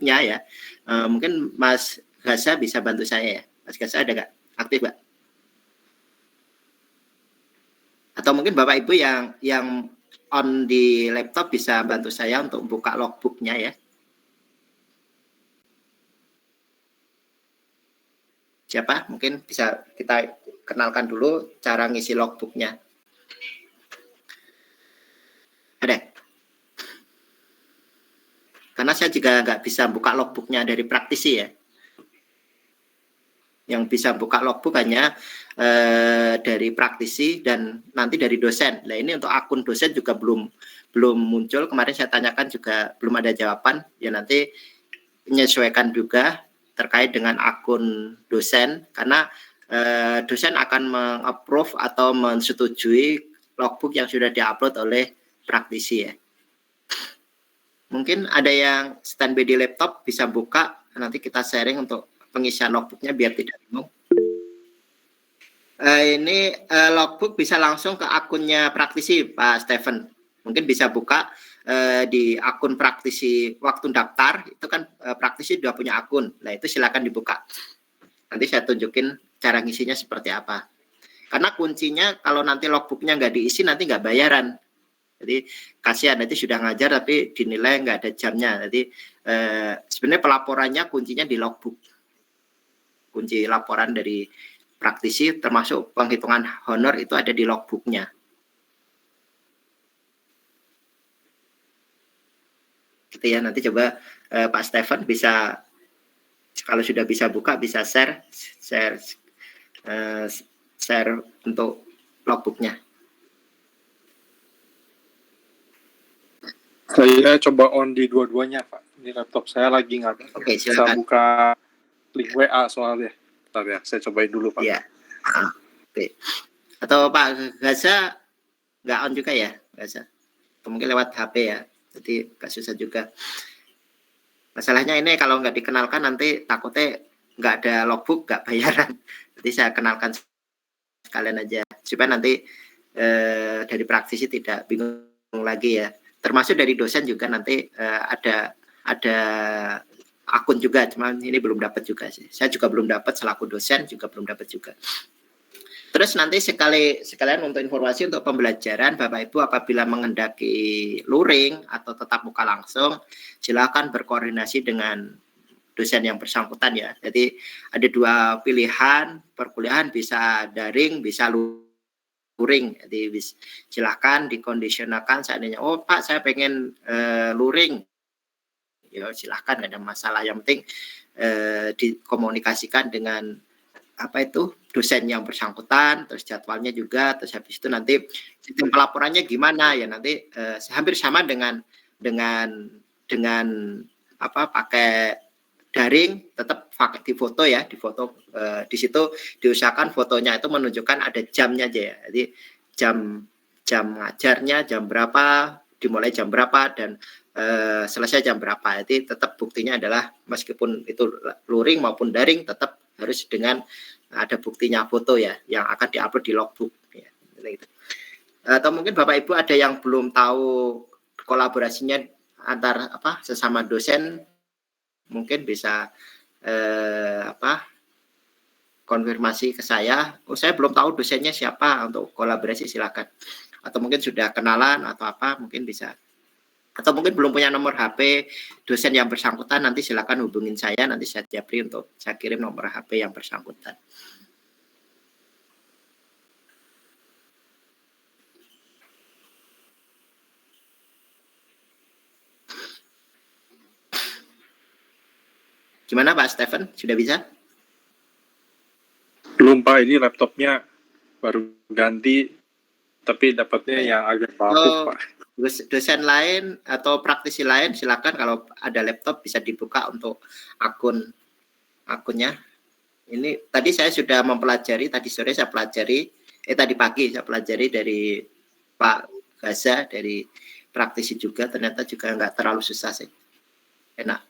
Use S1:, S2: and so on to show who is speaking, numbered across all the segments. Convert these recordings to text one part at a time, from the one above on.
S1: logbooknya ya. Mungkin Mas Gaza bisa bantu saya ya. Mas Gaza ada nggak aktif, Pak? Atau mungkin Bapak Ibu yang on di laptop bisa bantu saya untuk buka logbooknya ya. Siapa? Mungkin bisa kita kenalkan dulu cara ngisi logbooknya. Ada? Karena saya juga nggak bisa buka logbooknya dari praktisi ya. Yang bisa buka logbook hanya dari praktisi dan nanti dari dosen. Nah ini untuk akun dosen juga belum muncul. Kemarin saya tanyakan juga belum ada jawaban. Ya nanti menyesuaikan juga terkait dengan akun dosen karena dosen akan meng-approve atau mensetujui logbook yang sudah diupload oleh praktisi ya. Mungkin ada yang standby di laptop bisa buka, nanti kita sharing untuk pengisian logbooknya biar tidak bingung. Ini logbook bisa langsung ke akunnya praktisi Pak Stephen. Mungkin bisa buka di akun praktisi waktu daftar, itu kan praktisi sudah punya akun. Nah itu silakan dibuka. Nanti saya tunjukin cara ngisinya seperti apa. Karena kuncinya kalau nanti logbooknya nggak diisi nanti nggak bayaran. Jadi kasihan nanti sudah ngajar tapi dinilai nggak ada jamnya. Jadi sebenarnya pelaporannya kuncinya di logbook. Kunci laporan dari praktisi termasuk penghitungan honor itu ada di logbooknya. Gitu ya, nanti coba Pak Stephen bisa kalau sudah bisa buka bisa share untuk logbooknya.
S2: Saya coba on di dua-duanya Pak. Ini laptop saya lagi nggak bisa buka link WA soalnya. Bentar ya, saya cobain dulu Pak.
S1: Iya. Oke. Atau Pak Gaza nggak on juga ya, Gaza? Atau mungkin lewat HP ya. Jadi nggak susah juga. Masalahnya ini kalau nggak dikenalkan nanti takutnya nggak ada logbook, nggak bayaran. Jadi saya kenalkan sekalian aja supaya nanti dari praktisi tidak bingung lagi ya. Termasuk dari dosen juga nanti ada akun juga, cuman ini belum dapat juga sih. Saya juga belum dapat selaku dosen juga belum dapat juga. Terus nanti sekalian untuk informasi untuk pembelajaran Bapak Ibu apabila menghendaki luring atau tetap muka langsung, silakan berkoordinasi dengan dosen yang bersangkutan ya. Jadi ada dua pilihan perkuliahan, bisa daring, bisa luring. Jadi silakan dikondisionalkan seandainya Pak saya pengen luring. Ya silahkan nggak ada masalah, yang penting dikomunikasikan dengan dosen yang bersangkutan, terus jadwalnya juga, terus habis itu nanti sistem pelaporannya gimana ya nanti hampir sama dengan pakai daring, tetap pakai di foto ya, di situ diusahakan fotonya itu menunjukkan ada jamnya aja ya, jadi jam ngajarnya jam berapa, dimulai jam berapa dan selesai jam berapa. Jadi tetap buktinya adalah meskipun itu luring maupun daring tetap harus dengan ada buktinya foto ya yang akan diupload di logbook ya. Atau mungkin Bapak Ibu ada yang belum tahu kolaborasinya antar sesama dosen, mungkin bisa konfirmasi ke saya. Saya belum tahu dosennya siapa, untuk kolaborasi silakan. Atau mungkin sudah kenalan atau mungkin bisa. Atau mungkin belum punya nomor HP dosen yang bersangkutan, nanti silakan hubungin saya, nanti saya japri untuk saya kirim nomor HP yang bersangkutan. Gimana Pak Stephen, sudah bisa?
S2: Belum Pak, ini laptopnya baru ganti, tapi dapatnya yang agak bapuk Pak.
S1: Dosen lain atau praktisi lain silakan kalau ada laptop bisa dibuka untuk akunnya. Ini tadi saya sudah mempelajari, tadi sore saya pelajari, tadi pagi saya pelajari dari Pak Gaza, dari praktisi juga, ternyata juga nggak terlalu susah sih, enak.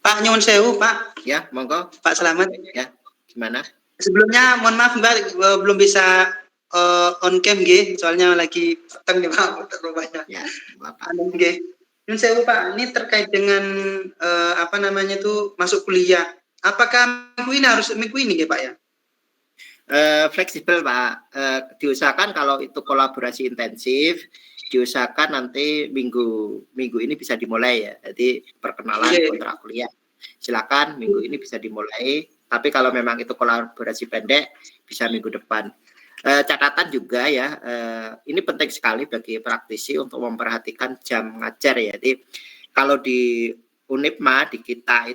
S3: Pak nyuwun sewu Pak.
S1: Ya monggo Pak
S3: Slamet.
S1: Ya gimana?
S3: Sebelumnya mohon maaf Mbak belum bisa on cam nggih, soalnya lagi peteng nih Pak rupanya.
S1: Ya, Bapak.
S3: Nggih. Nyun sewu Pak, ini terkait dengan apa namanya itu masuk kuliah. Apakah minggu ini nggih Pak ya?
S1: Fleksibel Pak, diusahakan kalau itu kolaborasi intensif, diusahakan nanti minggu ini bisa dimulai ya. Jadi perkenalan kontrak kuliah, silakan minggu ini bisa dimulai. Tapi kalau memang itu kolaborasi pendek, bisa minggu depan. Catatan juga ya, ini penting sekali bagi praktisi untuk memperhatikan jam ngajar ya. Jadi kalau di Unipma di kita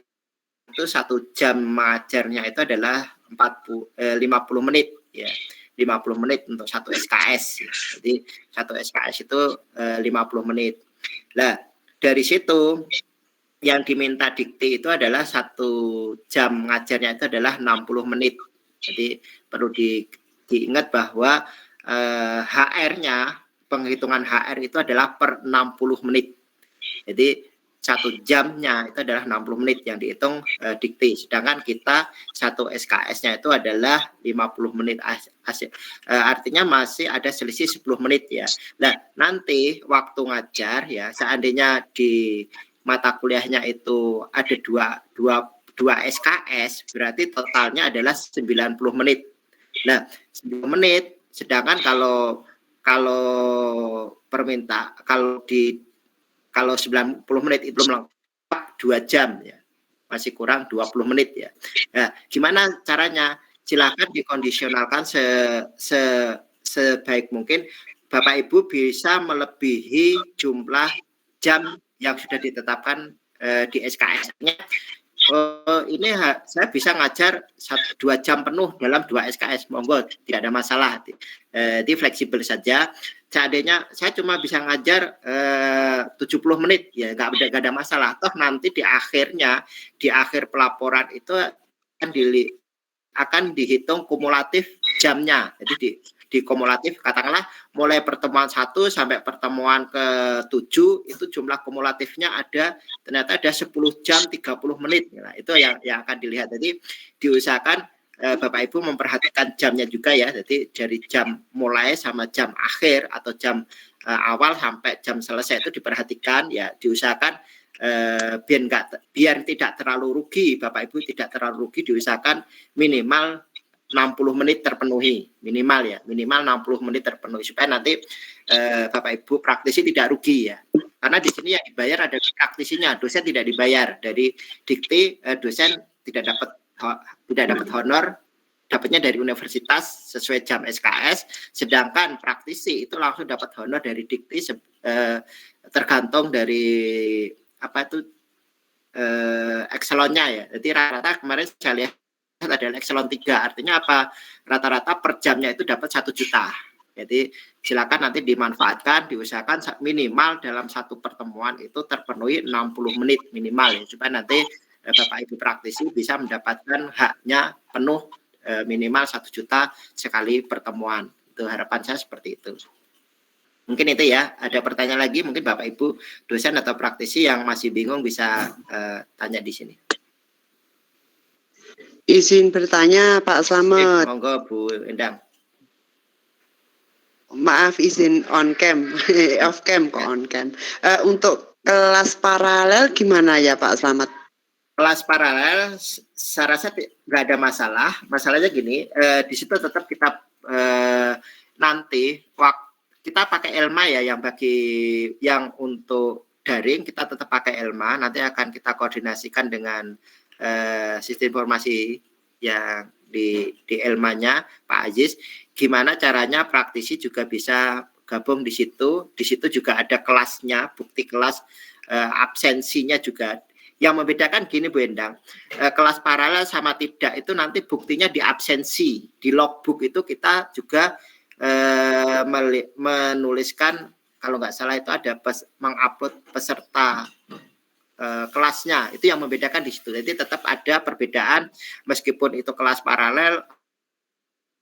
S1: itu 1 jam mengajarnya itu adalah 50 menit ya, 50 menit untuk 1 SKS ya. Jadi 1 SKS itu 50 menit. Nah dari situ yang diminta dikti itu adalah 1 jam ngajarnya itu adalah 60 menit. Jadi perlu diingat bahwa HR-nya, penghitungan HR itu adalah per 60 menit. Jadi 1 jamnya itu adalah 60 menit yang dihitung dikti. Sedangkan kita 1 SKS-nya itu adalah 50 menit. Artinya masih ada selisih 10 menit ya. Nah, nanti waktu ngajar ya, seandainya di mata kuliahnya itu ada 2 SKS, berarti totalnya adalah 90 menit. Nah, 10 menit, sedangkan kalau kalau 90 menit itu belum lengkap 2 jam ya. Masih kurang 20 menit ya. Nah, gimana caranya? Silakan dikondisionalkan sebaik mungkin Bapak Ibu bisa melebihi jumlah jam yang sudah ditetapkan di SKS-nya. Ini saya bisa ngajar 2 jam penuh dalam 2 SKS, monggo tidak ada masalah. Jadi fleksibel saja. Seandainya saya cuma bisa ngajar 70 menit ya nggak ada masalah. Toh nanti di akhir pelaporan itu akan dihitung kumulatif jamnya. Jadi di kumulatif katakanlah mulai pertemuan 1 sampai pertemuan ke-7 itu jumlah kumulatifnya ternyata ada 10 jam 30 menit. Nah, itu yang akan dilihat. Jadi diusahakan Bapak Ibu memperhatikan jamnya juga ya. Jadi dari jam mulai sama jam akhir atau jam awal sampai jam selesai itu diperhatikan ya, diusahakan biar tidak terlalu rugi, Bapak Ibu tidak terlalu rugi, diusahakan minimal 60 menit terpenuhi, minimal 60 menit terpenuhi supaya nanti Bapak Ibu praktisi tidak rugi ya. Karena di sini yang dibayar ada praktisinya, dosen tidak dibayar. Dari dikti dosen tidak dapat honor, dapatnya dari universitas sesuai jam SKS, sedangkan praktisi itu langsung dapat honor dari dikti tergantung dari ekselonnya ya. Jadi rata-rata kemarin saya lihat adalah ekselon 3, artinya apa? Rata-rata per jamnya itu dapat 1 juta. Jadi silakan nanti dimanfaatkan, diusahakan minimal dalam 1 pertemuan itu terpenuhi 60 menit minimal ya, supaya nanti Bapak Ibu praktisi bisa mendapatkan haknya penuh minimal 1 juta sekali pertemuan. Itu harapan saya seperti itu. Mungkin itu ya. Ada pertanyaan lagi mungkin Bapak Ibu dosen atau praktisi yang masih bingung bisa tanya di sini.
S4: Izin bertanya Pak Slamet.
S1: Monggo Bu Endang.
S4: Maaf izin on cam, off cam kok on cam. Untuk kelas paralel gimana ya Pak Slamet?
S1: Kelas paralel saya rasa nggak ada masalah. Masalahnya gini, di situ tetap kita nanti kita pakai Elma ya, yang untuk daring kita tetap pakai Elma. Nanti akan kita koordinasikan dengan sistem informasi yang di Elmanya Pak Aziz. Gimana caranya praktisi juga bisa gabung di situ. Di situ juga ada kelasnya, bukti kelas, absensinya juga. Yang membedakan gini Bu Endang, kelas paralel sama tidak itu nanti buktinya di absensi, di logbook itu kita juga menuliskan, kalau nggak salah itu ada mengupload peserta kelasnya, itu yang membedakan di situ. Jadi tetap ada perbedaan meskipun itu kelas paralel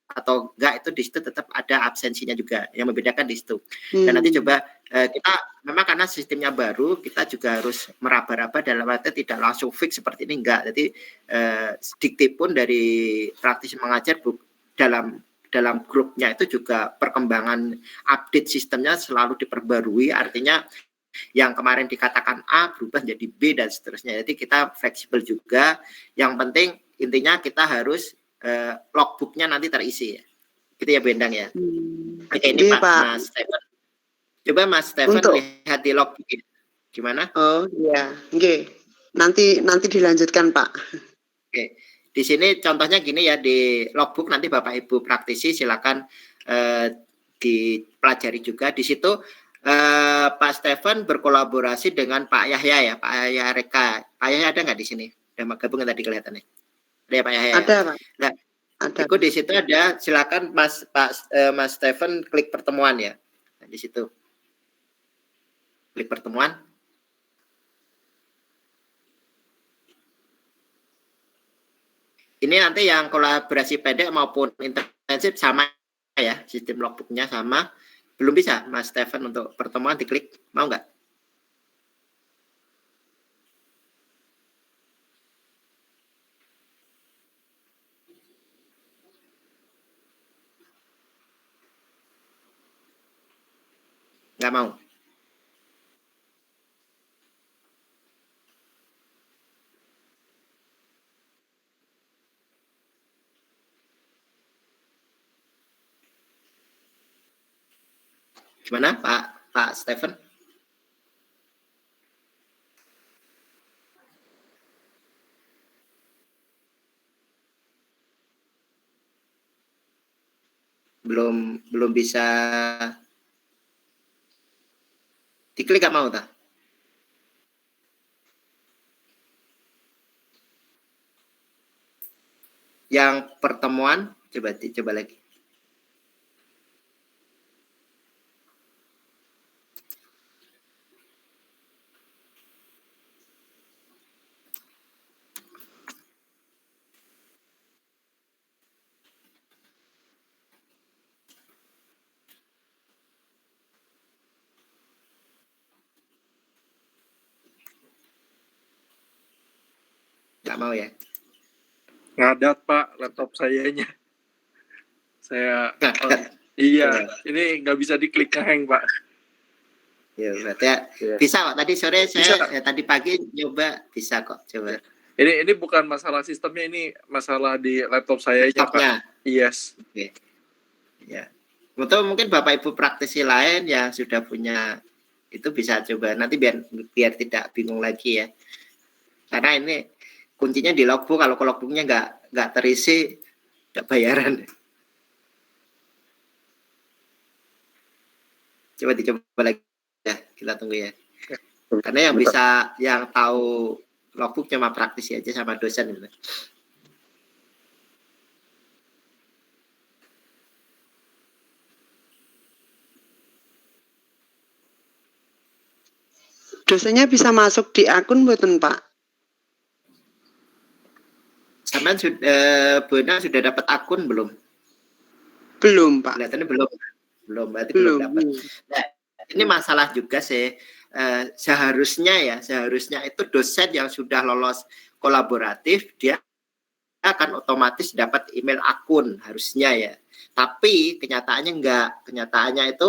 S1: atau enggak, itu di situ tetap ada absensinya juga, yang membedakan di situ. Dan nanti coba kita memang karena sistemnya baru, kita juga harus meraba-raba dalam arti tidak langsung fix seperti ini, enggak. Jadi dikti pun dari praktisi mengajar dalam dalam grupnya itu juga perkembangan update sistemnya selalu diperbarui, artinya yang kemarin dikatakan A berubah jadi B dan seterusnya. Jadi kita fleksibel juga. Yang penting intinya kita harus logbooknya nanti terisi ya. Gitu ya Bendang ya. Oke, ini Pak Mas Stephen. Coba Mas Stephen lihat di logbook ini. Gimana?
S4: Oh iya, oke. Nanti dilanjutkan Pak.
S1: Oke. Di sini contohnya gini ya, di logbook nanti Bapak Ibu praktisi silakan dipelajari juga. Di situ Pak Stephen berkolaborasi dengan Pak Yahya ya, Pak Yahya Reka. Pak Yahya ada nggak di sini? Udah gabung tadi kelihatannya. Ada ya Pak Yahya?
S4: Ada Pak.
S1: Nah,
S4: ada.
S1: Ikut di situ ada, silakan Mas Stephen klik pertemuan ya. Nah, di situ klik pertemuan. Ini nanti yang kolaborasi pendek maupun intensif sama ya, sistem logbooknya sama. Belum bisa Mas Stephen untuk pertemuan diklik, mau nggak? Nggak mau. Gimana Pak Stephen? Belum bisa diklik, nggak mau tak? Yang pertemuan coba lagi. Nggak mau ya?
S2: Ngadat Pak, laptop sayanya. Iya, ini nggak bisa diklik ngeheng Pak.
S1: Ya berarti ya. Bisa kok. Tadi sore saya tadi pagi nyoba bisa kok. Coba.
S2: Ini bukan masalah sistemnya, ini masalah di laptop saya aja Pak. Yes.
S1: Oke. Ya. Atau mungkin Bapak Ibu praktisi lain yang sudah punya itu bisa coba nanti biar tidak bingung lagi ya. Karena ini kuncinya di logbook, kalau logbooknya nggak terisi nggak bayaran. Coba dicoba lagi ya, kita tunggu ya. Karena yang tahu logbook cuma praktisi aja sama dosen gitu.
S4: Dosennya bisa masuk di akun mboten Pak?
S1: Sampean Bona sudah dapat akun belum?
S4: Belum Pak.
S1: Kelihatannya belum berarti belum dapat. Nah, ini masalah juga sih. Seharusnya itu dosen yang sudah lolos kolaboratif dia akan otomatis dapat email akun harusnya ya. Tapi kenyataannya enggak. Kenyataannya itu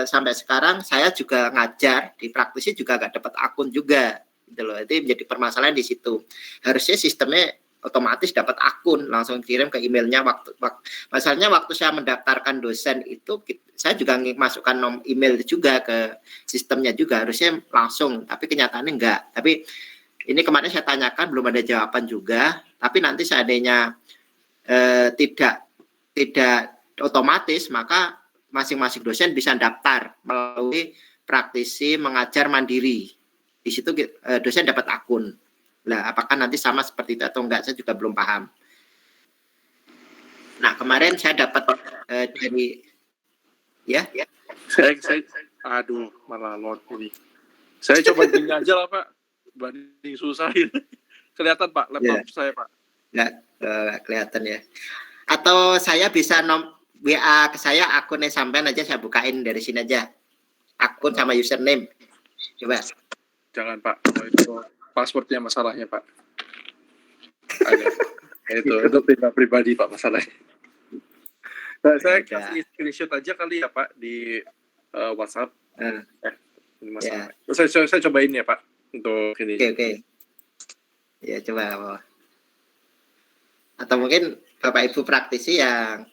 S1: sampai sekarang saya juga ngajar di praktisi juga nggak dapat akun juga gitu loh. Itu menjadi permasalahan di situ. Harusnya sistemnya otomatis dapat akun langsung kirim ke emailnya. Masalahnya waktu saya mendaftarkan dosen itu saya juga masukkan email juga ke sistemnya juga, harusnya langsung, tapi kenyataannya enggak. Tapi ini kemarin saya tanyakan belum ada jawaban juga, tapi nanti seandainya tidak otomatis, maka masing-masing dosen bisa daftar melalui praktisi mengajar mandiri. Di situ dosen dapat akun. Nah, apakah nanti sama seperti itu atau enggak, saya juga belum paham. Nah, kemarin saya dapat dari
S2: Saya aduh, malah load ini. Saya coba gini aja lah Pak, banding susahin. Kelihatan Pak, laptop saya Pak.
S1: Enggak kelihatan ya. Atau saya bisa WA ke saya, akunnya sampean aja saya bukain dari sini aja. Akun sama username. Coba.
S2: Jangan Pak, itu passwordnya masalahnya Pak. Ada. Itu pribadi Pak masalahnya. Saya
S1: Udah.
S2: kasih screenshot aja kali ya Pak di WhatsApp.
S1: Hmm.
S2: Ini masalah. Saya cobain ya Pak untuk ini.
S1: Oke. Ya coba. Atau mungkin Bapak Ibu praktisi yang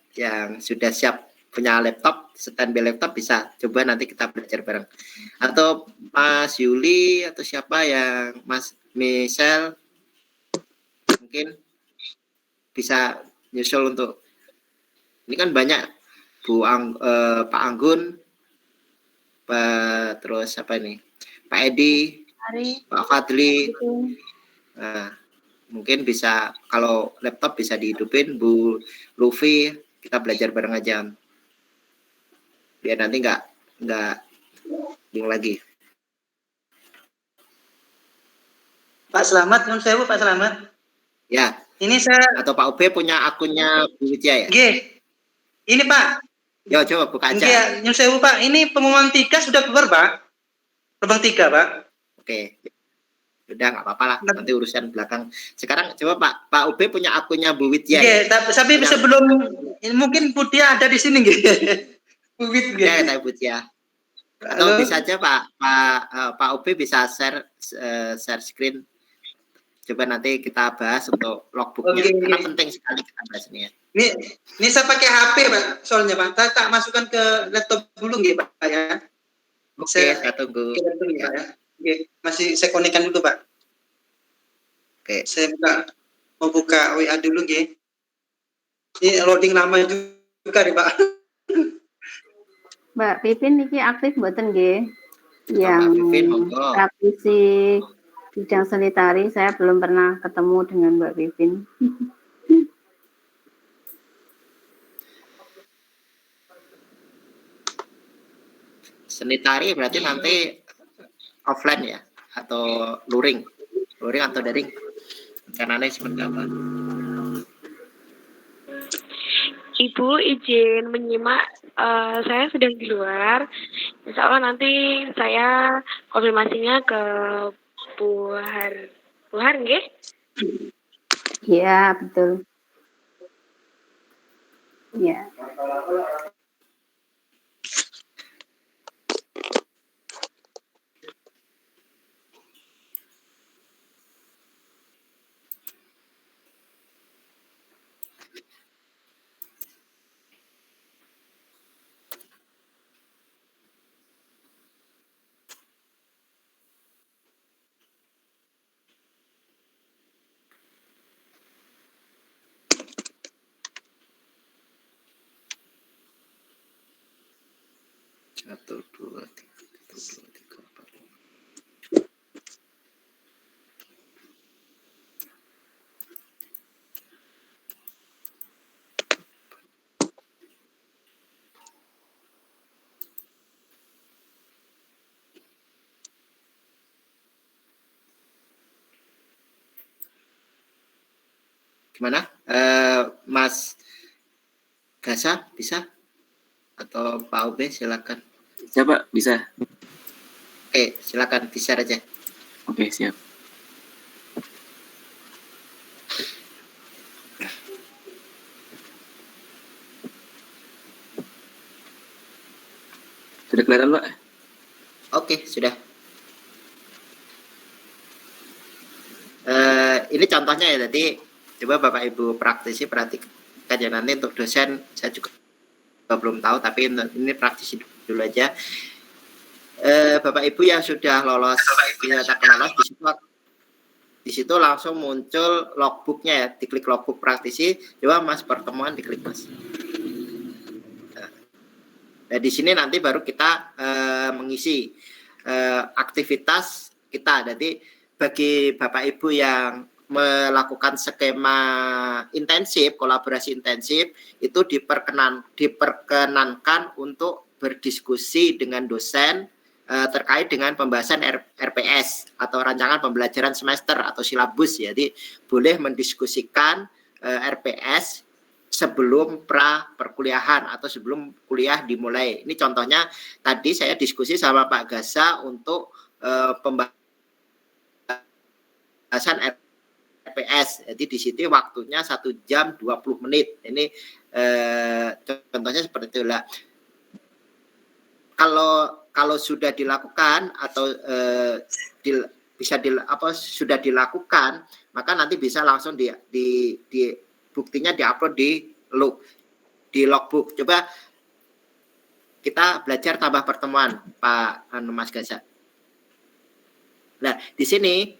S1: sudah siap punya laptop, standby laptop bisa coba nanti kita belajar bareng. Atau Mas Yuli atau siapa yang Mas Michelle mungkin bisa nyusul untuk ini kan banyak Pak Anggun, terus apa ini Pak Edi, Pak Fadli. Nah, mungkin bisa kalau laptop bisa dihidupin Bu Luffy, kita belajar bareng aja biar nanti nggak bingung lagi.
S3: Pak Selamat, nun sewu Pak Selamat.
S1: Ya.
S3: Ini saya
S1: atau Pak Ube punya akunnya Bu Widya ya?
S3: Ini Pak.
S1: Yo coba buka aja.
S3: Iya, nun sewu Pak. Ini pengumuman 3 sudah keluar Pak. Lubang 3 Pak.
S1: Oke. Udah nggak apa-apa lah, nanti urusan belakang. Sekarang coba Pak Ube punya akunnya Bu Widya.
S3: Iya, tapi sebelum mungkin Widya ada di sini nggih. Bu Widya.
S1: Ya, Bu Widya. Atau bisa aja Pak Ube bisa share screen. Coba nanti kita bahas untuk logbooknya karena penting sekali kita bahas ini ya.
S3: Ini saya pakai HP Pak, soalnya Pak. Saya tak masukkan ke laptop dulu nggih Pak ya.
S1: Oke, saya tunggu.
S3: Ya. Oke, masih saya konekkan dulu Pak.
S1: Oke.
S3: Saya mau buka WA dulu nggih. Ini loading lama juga nih Pak.
S5: Mbak Pipin niki aktif mboten nggih? Yang praktisi bidang sanitari saya belum pernah ketemu dengan Mbak Pipin.
S1: Sanitari berarti nanti offline ya atau luring atau daring? Rencananya seperti apa?
S6: Ibu izin menyimak, saya sedang di luar. Insya Allah nanti saya konfirmasinya ke Bu Har, nggih?
S5: Iya, betul. Iya.
S1: Satu, dua, tiga, empat. Gimana? Mas Gasa bisa? Atau Pak Ube silakan.
S7: Siapa? Bisa.
S1: Oke, silakan di-share aja.
S7: Oke, siap. Sudah kelihatan, Pak?
S1: Oke, sudah. Ini contohnya ya, tadi coba Bapak Ibu praktisi perhatikan ya, nanti untuk dosen saya juga belum tahu, tapi ini praktisi dulu aja. Bapak Ibu yang sudah lolos dinyatakan lolos, di situ langsung muncul logbooknya ya, diklik logbook praktisi. Coba Mas pertemuan diklik Mas. Nah, di sini nanti baru kita mengisi aktivitas kita. Jadi bagi Bapak Ibu yang melakukan skema intensif, kolaborasi intensif, itu diperkenankan untuk berdiskusi dengan dosen terkait dengan pembahasan RPS atau rancangan pembelajaran semester atau silabus. Jadi boleh mendiskusikan RPS sebelum perkuliahan atau sebelum kuliah dimulai. Ini contohnya tadi saya diskusi sama Pak Gasa untuk pembahasan TPS. Jadi di situ waktunya 1 jam 20 menit. Ini contohnya seperti itu lah. Kalau sudah dilakukan atau sudah dilakukan, maka nanti bisa langsung di buktinya diupload di logbook. Coba kita belajar tambah pertemuan, Pak Mas Gaza. Nah, di sini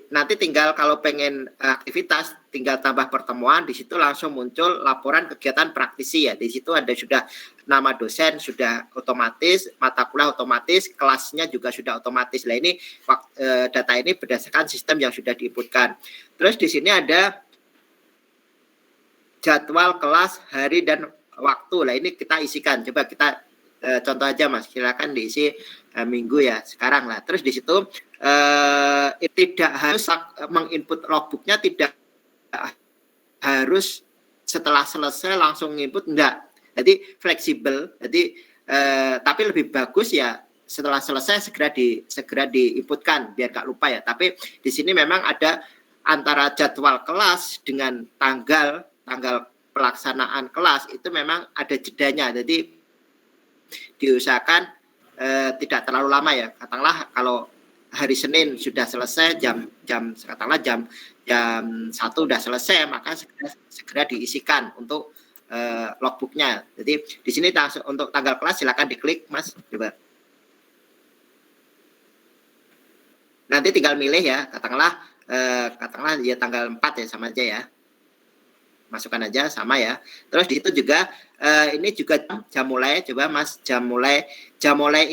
S1: nanti tinggal kalau pengen aktivitas tinggal tambah pertemuan, di situ langsung muncul laporan kegiatan praktisi ya. Di situ ada sudah nama dosen sudah otomatis, mata kuliah otomatis, kelasnya juga sudah otomatis. Nah, ini data ini berdasarkan sistem yang sudah diinputkan. Terus di sini ada jadwal kelas, hari dan waktu. Nah, ini kita isikan. Coba kita contoh aja Mas, silakan diisi minggu ya sekarang lah. Terus di situ tidak harus menginput logbooknya, tidak harus setelah selesai langsung input, enggak. Jadi fleksibel. Jadi tapi lebih bagus ya setelah selesai segera diinputkan biar gak lupa ya. Tapi di sini memang ada antara jadwal kelas dengan tanggal pelaksanaan kelas itu memang ada jedanya. Jadi diusahakan tidak terlalu lama ya. Katakanlah kalau hari Senin sudah selesai katakanlah jam 1 sudah selesai, maka segera diisikan untuk logbooknya. Jadi di sini untuk tanggal kelas silakan diklik Mas, coba. Nanti tinggal milih ya, katakanlah ya tanggal 4 ya, sama aja ya. Masukkan aja sama ya. Terus di itu juga ini juga jam mulai, coba Mas, jam mulai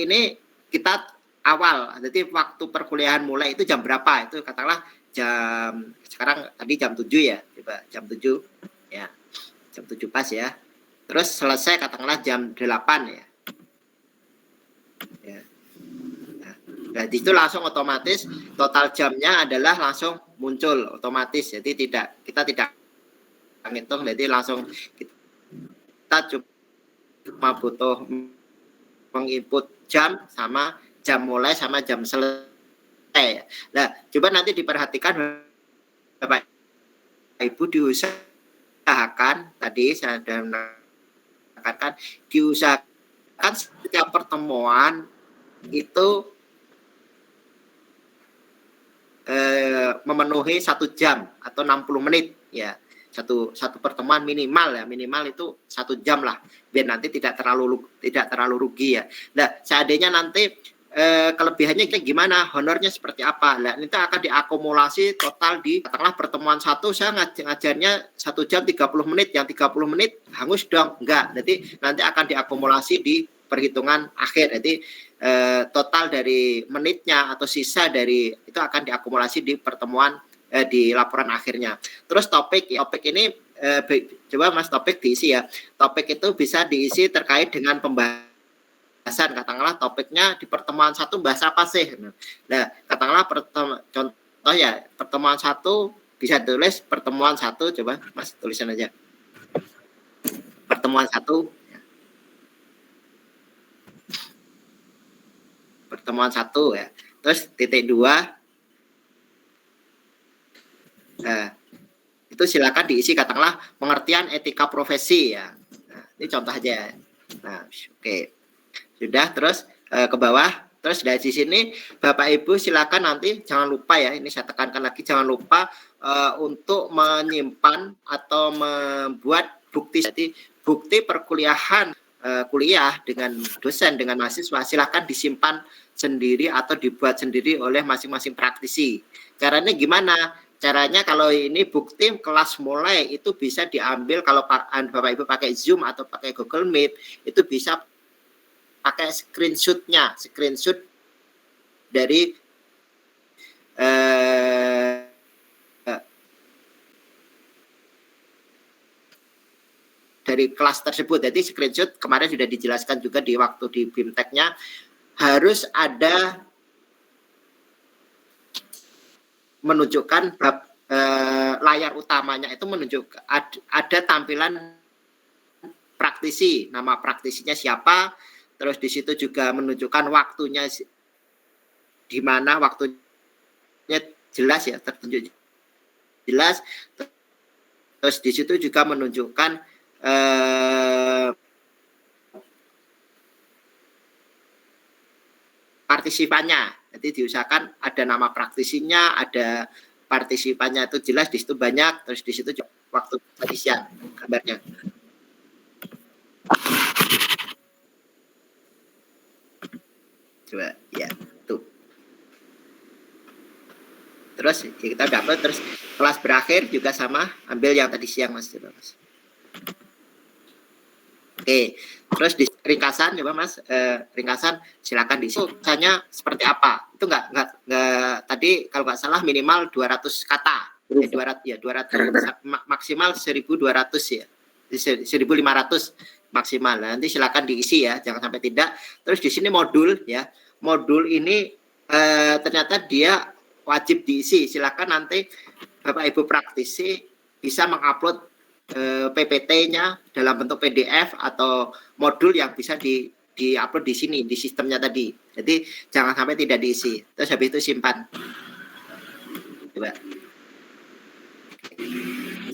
S1: ini kita awal. Jadi waktu perkuliahan mulai itu jam berapa? Itu katakanlah sekarang tadi jam 7 ya. Coba jam 7 ya. Jam 7 pas ya. Terus selesai katakanlah jam 8 ya. Ya. Nah, di situ langsung otomatis total jamnya adalah langsung muncul otomatis. Jadi kita tidak ngitung, jadi langsung kita cuma butuh menginput jam sama jam mulai sama jam selesai. Nah, coba nanti diperhatikan Bapak Ibu, diusahakan tadi saya sudah mengatakan diusahakan setiap pertemuan itu memenuhi 1 jam atau 60 menit ya. Satu pertemuan minimal itu 1 jam lah, biar nanti tidak terlalu rugi ya. Nah, seandainya nanti kelebihannya gimana, honornya seperti apa, nah itu akan diakumulasi total di katakanlah pertemuan 1 saya ngajarnya 1 jam 30 menit, yang 30 menit hangus dong, enggak, nanti akan diakumulasi di perhitungan akhir. Jadi total dari menitnya atau sisa dari itu akan diakumulasi di pertemuan di laporan akhirnya. Terus topik ini coba Mas topik diisi ya. Topik itu bisa diisi terkait dengan pembahasan. Katakanlah topiknya di pertemuan 1 bahas apa sih? Nah, katakanlah contoh ya, pertemuan 1 bisa tulis pertemuan 1, coba Mas tulisan aja. Pertemuan 1 ya. Pertemuan 1 ya. Terus titik 2. Nah, itu silakan diisi katakanlah pengertian etika profesi ya. Nah, ini contoh aja. Nah, oke. Sudah, terus ke bawah. Terus dari sini Bapak Ibu silakan nanti jangan lupa ya, ini saya tekankan lagi, jangan lupa untuk menyimpan atau membuat bukti. Jadi bukti perkuliahan kuliah dengan dosen dengan mahasiswa silakan disimpan sendiri atau dibuat sendiri oleh masing-masing praktisi. Caranya gimana? Caranya kalau ini bukti kelas mulai itu bisa diambil kalau Bapak Ibu pakai Zoom atau pakai Google Meet, itu bisa pakai screenshot dari kelas tersebut. Jadi screenshot kemarin sudah dijelaskan juga di waktu di BIMTEK-nya harus ada menunjukkan layar utamanya itu menunjukkan ada tampilan praktisi, nama praktisinya siapa, terus di situ juga menunjukkan waktunya di mana, waktunya jelas ya, tertunjuk jelas. Terus di situ juga menunjukkan partisipannya. Jadi diusahakan ada nama praktisinya, ada partisipannya itu jelas, di situ banyak. Terus di situ waktu tadi siang gambarnya. Coba ya tuh. Terus kita dapat, terus kelas berakhir juga sama, ambil yang tadi siang Mas. Coba Mas. Oke, terus di ringkasan coba Mas, ringkasan silakan diisi. Misalnya seperti apa? Itu enggak tadi kalau nggak salah minimal 200 kata. 200 maksimal 1.200 ya. 1.500 maksimal. Nah, nanti silakan diisi ya, jangan sampai tidak. Terus di sini modul ya. Modul ini ternyata dia wajib diisi. Silakan nanti Bapak Ibu praktisi bisa mengupload PPT-nya dalam bentuk PDF atau modul yang bisa di-upload di sini di sistemnya tadi. Jadi jangan sampai tidak diisi. Terus habis itu simpan. Coba.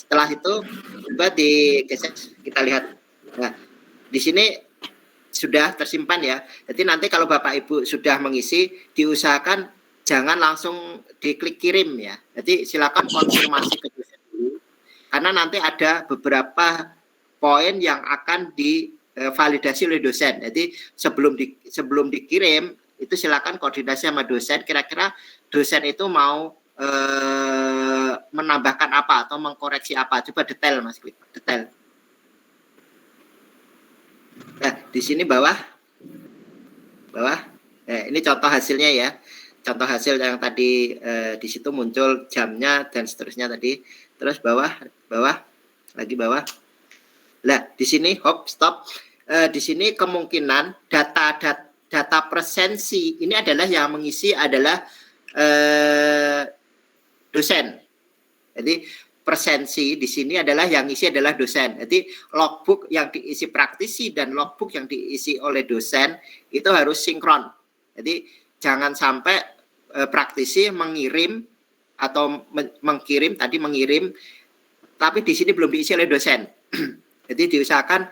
S1: Setelah itu coba digeser, kita lihat. Nah, di sini sudah tersimpan ya. Jadi nanti kalau Bapak Ibu sudah mengisi, diusahakan jangan langsung diklik kirim ya. Jadi silakan konfirmasi ke dosen dulu. Karena nanti ada beberapa poin yang akan divalidasi oleh dosen. Jadi sebelum dikirim itu silakan koordinasi sama dosen. Kira-kira dosen itu mau menambahkan apa atau mengkoreksi apa. Coba detail Mas, klik detail. Nah, di sini bawah. Ini contoh hasilnya ya. Contoh hasil yang tadi di situ muncul jamnya dan seterusnya tadi. Terus bawah, lagi bawah. Nah, di sini stop. Di sini kemungkinan data presensi ini adalah yang mengisi adalah dosen. Jadi presensi di sini adalah yang isi adalah dosen. Jadi logbook yang diisi praktisi dan logbook yang diisi oleh dosen itu harus sinkron. Jadi jangan sampai praktisi mengirim atau mengirim tapi di sini belum diisi oleh dosen. Jadi diusahakan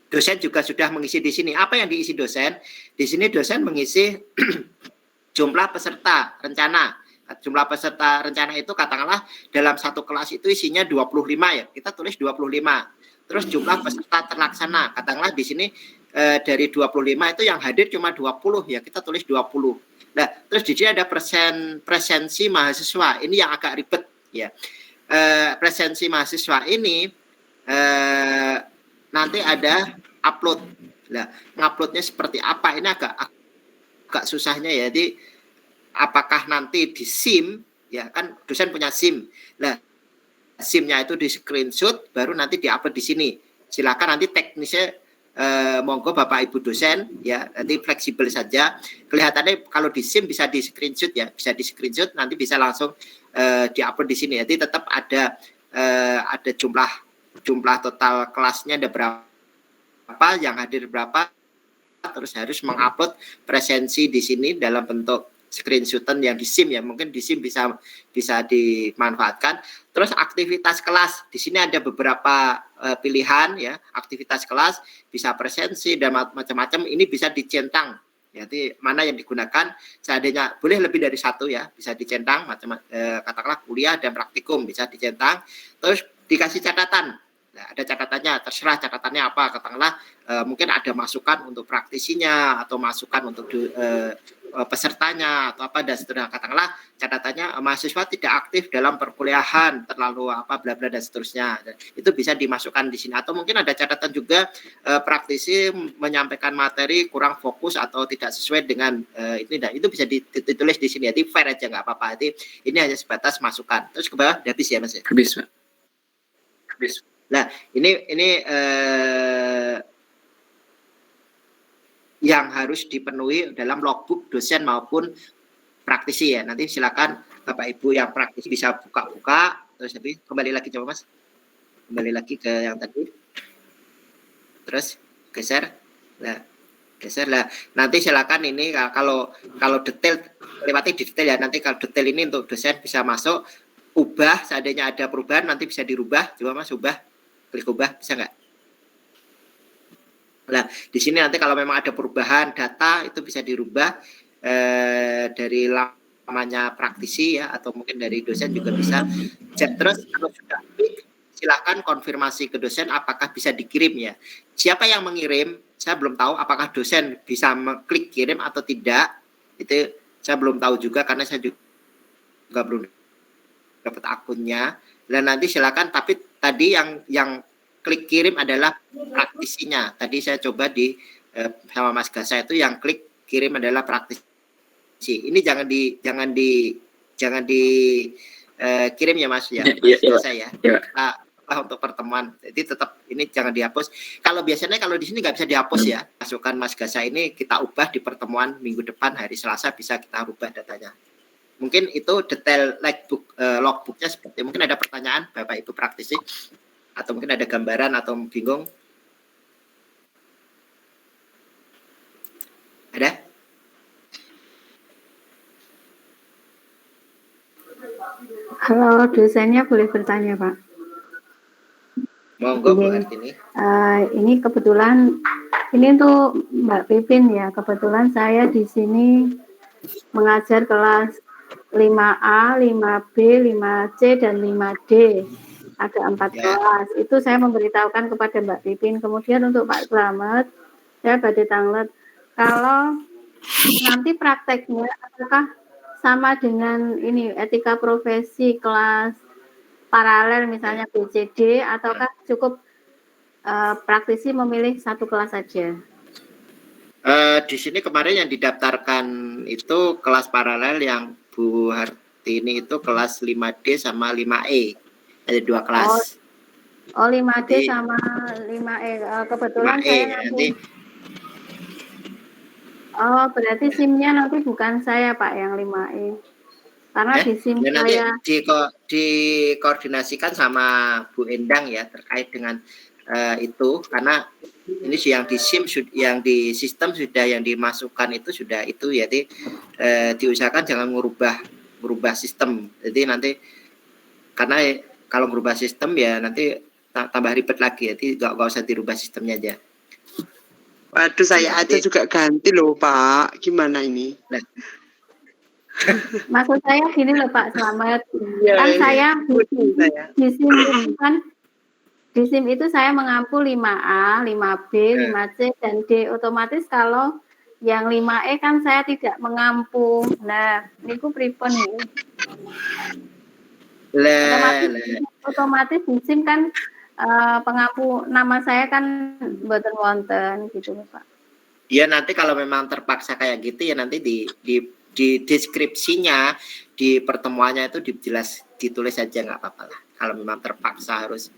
S1: dosen juga sudah mengisi di sini. Apa yang diisi dosen? Di sini dosen mengisi jumlah peserta rencana. Jumlah peserta rencana itu katakanlah dalam satu kelas itu isinya 25 ya. Kita tulis 25. Terus jumlah peserta terlaksana, katakanlah di sini dari 25 itu yang hadir cuma 20 ya. Kita tulis 20. Nah, terus di sini ada presensi mahasiswa. Ini yang agak ribet ya. Presensi mahasiswa ini nanti ada upload. Nah, nguploadnya seperti apa? Ini agak susahnya ya. Jadi apakah nanti di SIM ya, kan dosen punya SIM. Nah, SIM-nya itu di screenshot baru nanti diupload di sini. Silakan nanti teknisnya monggo Bapak Ibu dosen ya, nanti fleksibel saja. Kelihatannya kalau di SIM bisa di screenshot ya, bisa di screenshot nanti bisa langsung diupload di sini. Jadi tetap ada jumlah total kelasnya ada berapa, yang hadir berapa, terus harus mengupload presensi di sini dalam bentuk screenshotan yang di SIM ya, mungkin di SIM bisa dimanfaatkan. Terus aktivitas kelas, di sini ada beberapa pilihan ya, aktivitas kelas bisa presensi dan macam-macam. Ini bisa dicentang. Jadi mana yang digunakan, seandainya boleh lebih dari satu ya, bisa dicentang, katakanlah kuliah dan praktikum bisa dicentang. Terus dikasih catatan. Nah, ada catatannya, terserah catatannya apa, katakanlah mungkin ada masukan untuk praktisinya atau masukan untuk pesertanya atau apa dan seterusnya. Katakanlah catatannya mahasiswa tidak aktif dalam perkuliahan, terlalu apa bla bla dan seterusnya. Dan itu bisa dimasukkan di sini. Atau mungkin ada catatan juga praktisi menyampaikan materi kurang fokus atau tidak sesuai dengan ini, dan itu bisa ditulis di sini. Jadi fair aja, nggak apa-apa. Jadi ini hanya sebatas masukan. Terus ke bawah habis ya Mas ya?
S7: Habis Pak.
S1: Habis. Nah, ini yang harus dipenuhi dalam logbook dosen maupun praktisi ya. Nanti silakan Bapak Ibu yang praktisi bisa buka-buka. Terus habis kembali lagi coba Mas. Kembali lagi ke yang tadi. Terus geser. Nah, geser lah. Nanti silakan ini kalau detail lewati di detail ya. Nanti kalau detail ini untuk dosen bisa masuk. ubah, seandainya ada perubahan nanti bisa dirubah. Coba Mas ubah, klik ubah, bisa nggak? Nah, di sini nanti kalau memang ada perubahan data itu bisa dirubah dari namanya praktisi ya, atau mungkin dari dosen juga bisa. Terus kalau sudah klik, silakan konfirmasi ke dosen apakah bisa dikirim ya. Siapa yang mengirim? Saya belum tahu apakah dosen bisa mengklik kirim atau tidak. Itu saya belum tahu juga karena saya juga belum dapat akunnya. Dan nanti silakan, tapi tadi yang klik kirim adalah praktisinya. Tadi saya coba di sama Mas Gasa itu yang klik kirim adalah praktisi. Ini jangan di kirim ya Mas ya. Saya untuk pertemuan. Jadi tetap ini jangan dihapus. Kalau biasanya kalau di sini nggak bisa dihapus ya. Masukan Mas Gasa ini kita ubah di pertemuan minggu depan hari Selasa bisa kita ubah datanya. Mungkin itu detail logbooknya seperti mungkin ada pertanyaan Bapak Ibu praktisi atau mungkin ada gambaran atau bingung. Ada?
S5: Halo, dosennya boleh bertanya, Pak?
S1: Monggo Bu Artini.
S5: Ini kebetulan ini untuk Mbak Pipin ya. Kebetulan saya di sini mengajar kelas 5A, 5B, 5C dan 5D. Ada 4 kelas. Itu saya memberitahukan kepada Mbak Pipin. Kemudian untuk Pak Slamet, saya badai tanglet. Kalau nanti prakteknya apakah sama dengan ini etika profesi kelas paralel misalnya BCD ataukah cukup praktisi memilih satu kelas saja?
S1: Di sini kemarin yang didaftarkan itu kelas paralel yang Bu Hartini itu kelas 5D sama 5E. Ada 2 kelas.
S5: Oh 5D jadi, sama 5E. Kebetulan 5E, saya nanti. Oh berarti SIM-nya nanti bukan saya Pak yang 5E. Karena di SIM
S1: ya
S5: saya
S1: dikoordinasikan sama Bu Endang ya terkait dengan itu, karena ini yang di SIM yang di sistem sudah yang dimasukkan itu sudah itu ya, jadi diusahakan jangan merubah sistem. Jadi nanti karena kalau merubah sistem ya nanti tambah ribet lagi, jadi nggak usah dirubah sistemnya aja.
S4: Waduh, saya aja juga ganti loh Pak, gimana ini?
S1: Nah,
S5: maksud saya gini loh Pak Slamet, kan saya di SIM kan di SIM itu saya mengampu 5A, 5B, 5C dan D. Otomatis kalau yang 5E kan saya tidak mengampu. Nah, niku pripun nih? Otomatis di SIM kan pengampu nama saya kan mboten wonten gitu Pak.
S1: Ya nanti kalau memang terpaksa kayak gitu ya nanti di deskripsinya di pertemuannya itu ditulis saja nggak apa-apa lah. Kalau memang terpaksa harus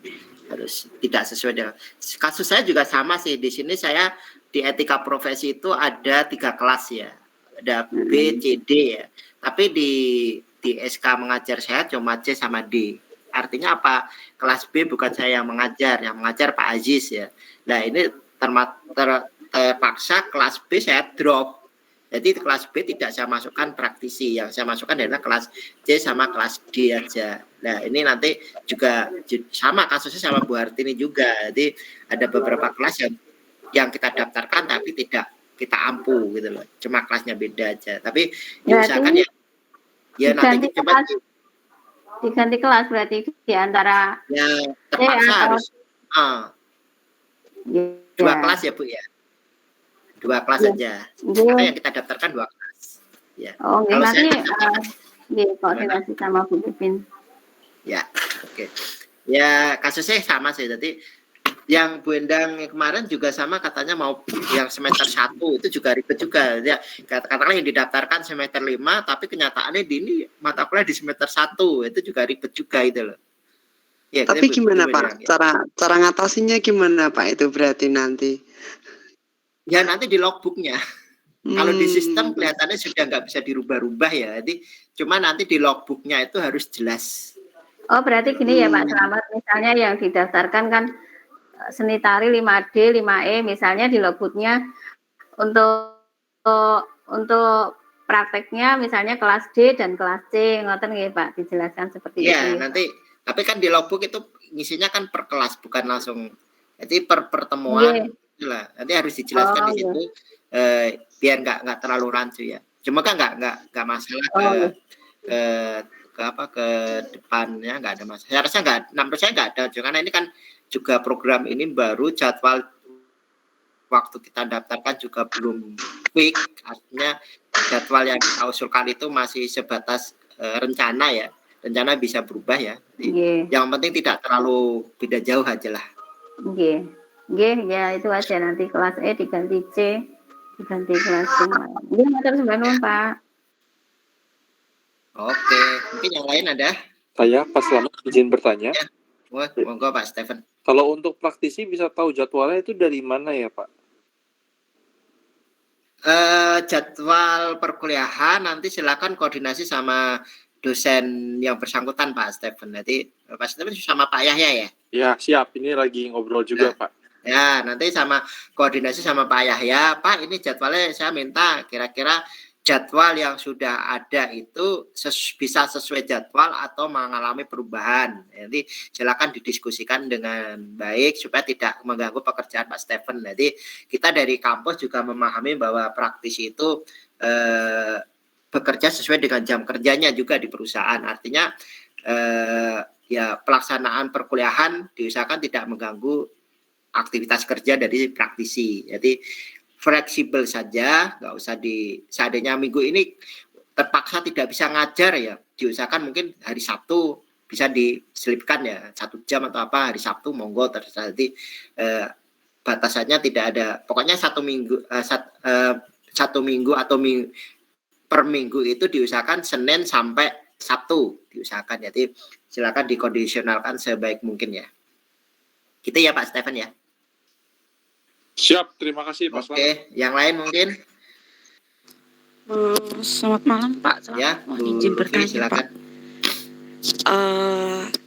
S1: tidak sesuai dengan kasus saya juga sama sih. Di sini saya di etika profesi itu ada 3 kelas ya, ada B, C, D ya. Tapi di SK mengajar saya cuma C sama D. Artinya apa? Kelas B bukan saya yang mengajar Pak Aziz ya. Nah ini terpaksa kelas B saya drop. Jadi kelas B tidak saya masukkan praktisi, yang saya masukkan adalah kelas C sama kelas D aja. Nah ini nanti juga sama kasusnya sama Bu Hartini juga. Jadi ada beberapa kelas yang kita daftarkan tapi tidak kita ampu gitu loh. Cuma kelasnya beda aja. Tapi diusahakan ya nanti coba
S5: diganti kelas berarti di antara
S1: ya terpaksa harus 2 kelas ya Bu ya. 2 kelas saja. Karena yang kita daftarkan 2 kelas. Ya.
S5: Oh, kalau nanti koordinasi sama Bu Pipin.
S1: Ya, oke. Ya, kasusnya sama sih. Jadi yang Bu Endang kemarin juga sama katanya mau yang semester 1 itu juga ribet juga. Ya, katakanlah yang didaftarkan semester 5 tapi kenyataannya di ini mata kuliah di semester 1 itu juga ribet juga itu loh. Ya,
S4: tapi gimana Pak? Cara ngatasinnya gimana Pak itu berarti nanti?
S1: Ya nanti di logbooknya. Kalau di sistem kelihatannya sudah nggak bisa dirubah-rubah ya. Jadi cuma nanti di logbooknya itu harus jelas.
S5: Oh berarti gini ya Pak Slamet, misalnya yang didaftarkan kan seni tari 5D, 5E, misalnya di logbooknya untuk prakteknya misalnya kelas D dan kelas C, ngoten nggih Pak, dijelaskan seperti itu.
S1: Iya, nanti tapi kan di logbook itu ngisinya kan per kelas bukan langsung. Jadi per pertemuan itulah. Nanti harus dijelaskan di situ biar nggak terlalu rancu ya. Cuma kan nggak masalah ke depannya nggak ada masalah. Saya rasa menurut saya nggak ada. Karena ini kan juga program ini baru jadwal waktu kita daftarkan juga belum quick, artinya jadwal yang kita usulkan itu masih sebatas rencana ya, rencana bisa berubah ya. Jadi, yang penting tidak terlalu beda jauh aja lah.
S5: Ya itu aja, nanti kelas E diganti C, diganti kelas C. Matur sembahun Pak.
S1: Oke, mungkin yang lain ada?
S2: Saya Pak Slamet izin bertanya.
S1: Ya. Monggo Pak Stephen.
S2: Kalau untuk praktisi bisa tahu jadwalnya itu dari mana ya Pak?
S1: Jadwal perkuliahan nanti silakan koordinasi sama dosen yang bersangkutan Pak Stephen. Nanti Pak Stephen sama Pak Yahya ya?
S2: Ya siap, ini lagi ngobrol juga Pak.
S1: Ya nanti sama koordinasi sama Pak Yahya. Pak ini jadwalnya saya minta kira-kira jadwal yang sudah ada itu bisa sesuai jadwal atau mengalami perubahan. Jadi silakan didiskusikan dengan baik supaya tidak mengganggu pekerjaan Pak Stephen. Jadi kita dari kampus juga memahami bahwa praktisi itu bekerja sesuai dengan jam kerjanya juga di perusahaan. Artinya ya pelaksanaan perkuliahan diusahakan tidak mengganggu aktivitas kerja dari praktisi. Jadi fleksibel saja, nggak usah seandainya minggu ini terpaksa tidak bisa ngajar ya, diusahakan mungkin hari Sabtu bisa diselipkan ya 1 jam atau apa hari Sabtu monggo terserah. Jadi batasannya tidak ada, pokoknya 1 minggu 1 minggu atau per minggu itu diusahakan Senin sampai Sabtu diusahakan. Jadi silakan dikondisionalkan sebaik mungkin ya. Gitu ya Pak Stephen ya.
S2: Siap, terima kasih Pak Slamet.
S1: Oke, yang lain mungkin?
S8: Selamat malam Pak. Mohon izin bertanya Pak.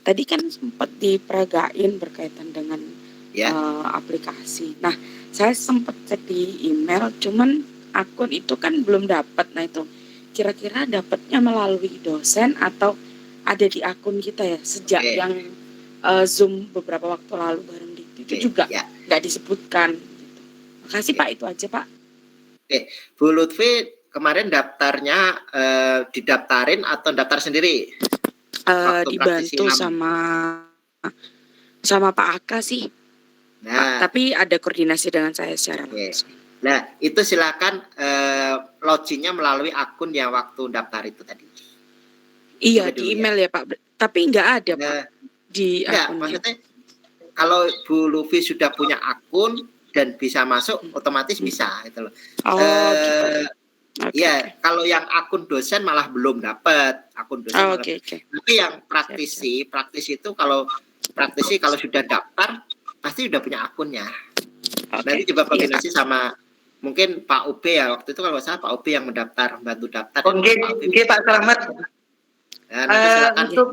S8: Tadi kan sempat diperagain berkaitan dengan aplikasi. Nah, saya sempat cek di email, cuman akun itu kan belum dapat. Nah itu kira-kira dapatnya melalui dosen atau ada di akun kita ya sejak yang Zoom beberapa waktu lalu bareng itu juga nggak disebutkan. Makasih Pak, itu aja Pak.
S1: Oke, Bu Lutfi kemarin daftarnya didaftarin atau daftar sendiri?
S8: Dibantu sama Pak Aka sih. Nah, tapi ada koordinasi dengan saya secara langsung.
S1: Nah, itu silakan loginnya melalui akun yang waktu daftar itu tadi.
S8: Iya, di email ya Pak. Tapi nggak ada Pak di akun.
S1: Maksudnya kalau Bu Lutfi sudah punya akun dan bisa masuk, otomatis bisa itu loh. Kalau yang akun dosen malah belum dapat akun dosen. Tapi yang praktisi itu kalau sudah daftar pasti sudah punya akunnya. Nanti coba koordinasi sama mungkin Pak UB ya, waktu itu kalau salah Pak UB yang bantu daftar.
S3: Oke Pak Slamet. Untuk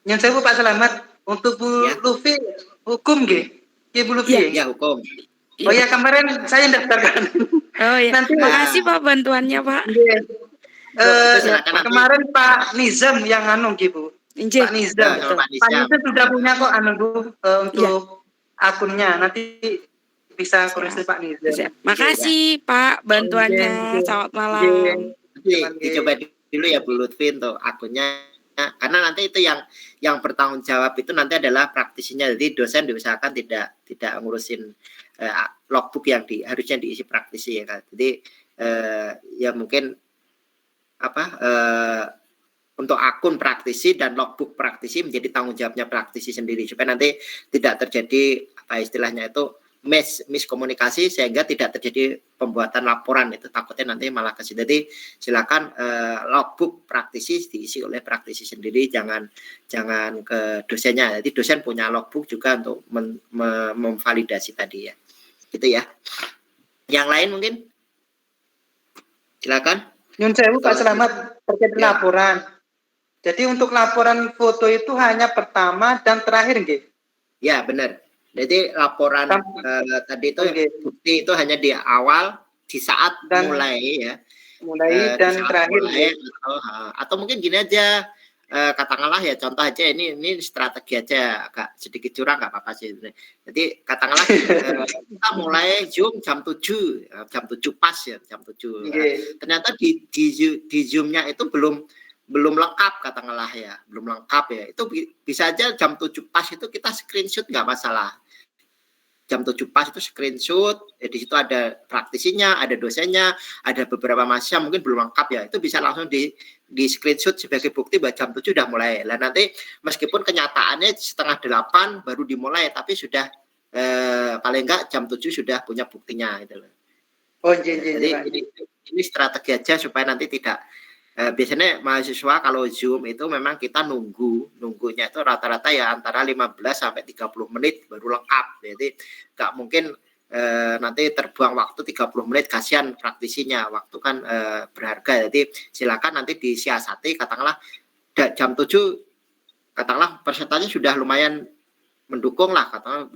S3: yang saya Pak Slamet untuk Bu Lutfi hukum nggih. Bu Lutfi.
S1: Ya hukum.
S3: Oh ya kemarin saya daftarkan.
S8: Oh iya. Nanti makasih Pak bantuannya Pak.
S3: Kemarin Pak Nizam yang Bu. Pak Nizam. Pak Nizam sudah punya kok Bu untuk akunnya. Nanti bisa koreksi Pak Nizam.
S8: Makasih Pak bantuannya. Selamat malam.
S1: Dicoba dulu ya Bu Lutfi untuk akunnya. Karena nanti itu yang bertanggung jawab itu nanti adalah praktisinya. Jadi dosen diusahakan tidak ngurusin logbook yang harusnya diisi praktisi ya kan. Jadi ya mungkin untuk akun praktisi dan logbook praktisi menjadi tanggung jawabnya praktisi sendiri supaya nanti tidak terjadi istilahnya itu miskomunikasi sehingga tidak terjadi pembuatan laporan, itu takutnya nanti malah ke situ. Jadi silakan logbook praktisi diisi oleh praktisi sendiri, jangan ke dosennya. Jadi dosen punya logbook juga untuk memvalidasi tadi ya. Gitu ya. Yang lain mungkin? Silakan.
S3: Nyun sewu Pak Slamet terkait laporan. Jadi untuk laporan foto itu hanya pertama dan terakhir nggih?
S1: Ya, benar. Jadi laporan tadi itu bukti itu hanya di awal, di saat mulai ya.
S3: mulai dan terakhir
S1: mulai, atau mungkin gini aja, katakanlah ya contoh aja ini strategi aja agak sedikit curang nggak apa-apa sih. Jadi katakanlah kita mulai Zoom jam 7 pas ya jam 7. Ternyata di Zoom-nya itu belum lengkap katakanlah ya, belum lengkap ya. Itu bisa aja jam 7 pas itu kita screenshot nggak masalah. Jam 7 pas itu screenshot, di situ ada praktisinya, ada dosennya, ada beberapa mahasiswa mungkin belum lengkap ya, itu bisa langsung di screenshot sebagai bukti bahwa jam 7 udah mulai. Lah nanti meskipun kenyataannya 7:30 baru dimulai, tapi sudah paling enggak jam 7 sudah punya buktinya gitu loh. Jadi ini strategi aja supaya nanti tidak biasanya mahasiswa kalau Zoom itu memang kita nunggunya itu rata-rata ya antara 15 sampai 30 menit baru lengkap. Jadi nggak mungkin nanti terbuang waktu 30 menit, kasihan praktisinya, waktu kan berharga. Jadi silakan nanti disiasati, katakanlah jam 7 katakanlah persentase sudah lumayan mendukung lah, katakanlah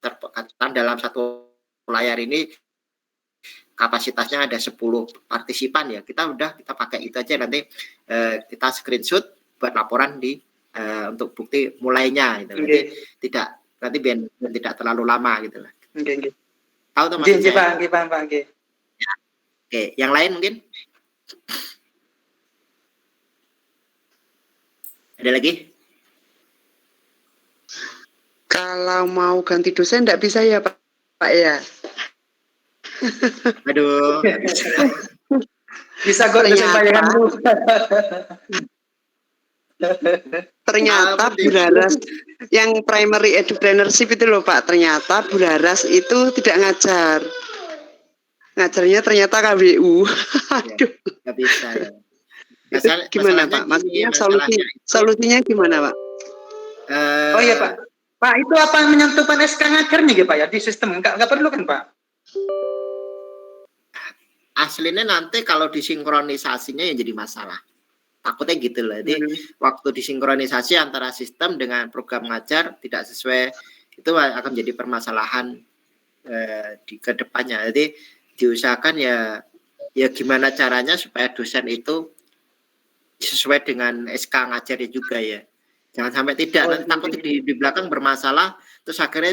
S1: katakan dalam satu layar ini kapasitasnya ada 10 partisipan ya, kita pakai itu aja, nanti kita screenshot buat laporan untuk bukti mulainya gitu. Nanti tidak terlalu lama gitu lah. Tahu teman saya?
S3: Pak.
S1: Oke, yang lain mungkin? Ada lagi?
S4: Kalau mau ganti dosen enggak bisa ya, Pak ya?
S1: Aduh,
S3: bisa kok bayanganmu.
S4: Ternyata Bu Laras yang primary edupreneurship itu loh Pak, ternyata Bu Laras itu tidak ngajar. Ngajarnya ternyata KBU. Aduh.
S1: Nggak bisa ya.
S4: Gimana Pak? Maksudnya solusinya gimana Pak?
S3: Oh iya Pak. Pak itu apa menyentuhkan SK ngajarnya ya Pak ya di sistem? Nggak perlu kan Pak?
S1: Aslinya nanti kalau disinkronisasinya yang jadi masalah. Takutnya gitu loh. Jadi waktu disinkronisasi antara sistem dengan program ngajar tidak sesuai, itu akan menjadi permasalahan di kedepannya. Jadi diusahakan ya gimana caranya supaya dosen itu sesuai dengan SK ngajarnya juga ya. Jangan sampai tidak, nanti takut di belakang bermasalah, terus akhirnya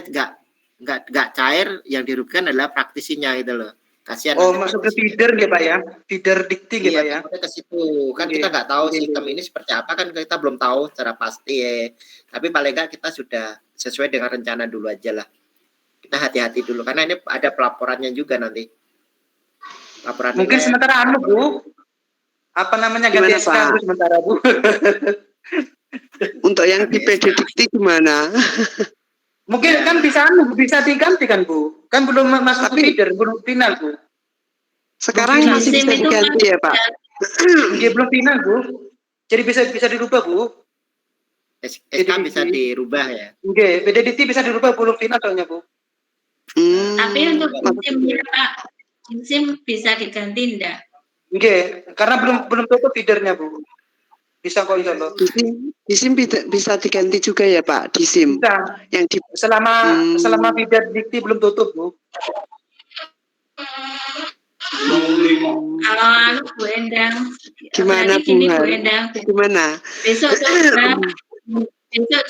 S1: nggak cair, yang dirugikan adalah praktisinya gitu loh. Kasihan.
S3: Masuk ke feeder ya Pak ya, feeder dikti ya Pak ya.
S1: Ke situ kan kita nggak tahu sistem ini seperti apa, kan kita belum tahu secara pasti ya. Tapi paling nggak kita sudah sesuai dengan rencana dulu aja lah. Kita hati-hati dulu karena ini ada pelaporannya juga nanti. Laporan
S3: mungkin sementara Bu, apa namanya ganti SK sementara Bu.
S4: Untuk yang di PD Dikti gimana?
S3: Mungkin kan bisa diganti kan Bu? Kan belum masuk ke feeder, belum final Bu.
S4: Sekarang masih bisa diganti ya Pak?
S3: Dia belum final Bu. Jadi bisa dirubah Bu.
S1: SK bisa dirubah ya?
S3: Oke, PDDT bisa dirubah, belum final soalnya Bu.
S9: Tapi untuk SIM-nya Pak, SIM bisa diganti enggak?
S3: Oke, karena belum tutup feedernya Bu. Bisa kok insya Allah.
S4: Di SIM bisa diganti juga ya Pak, di SIM.
S3: Bisa.
S4: Yang
S3: selama feeder dikti belum tutup Bu.
S9: Kalau Bu Endang,
S4: gimana Bu
S9: Endang?
S4: Gimana?
S9: Besok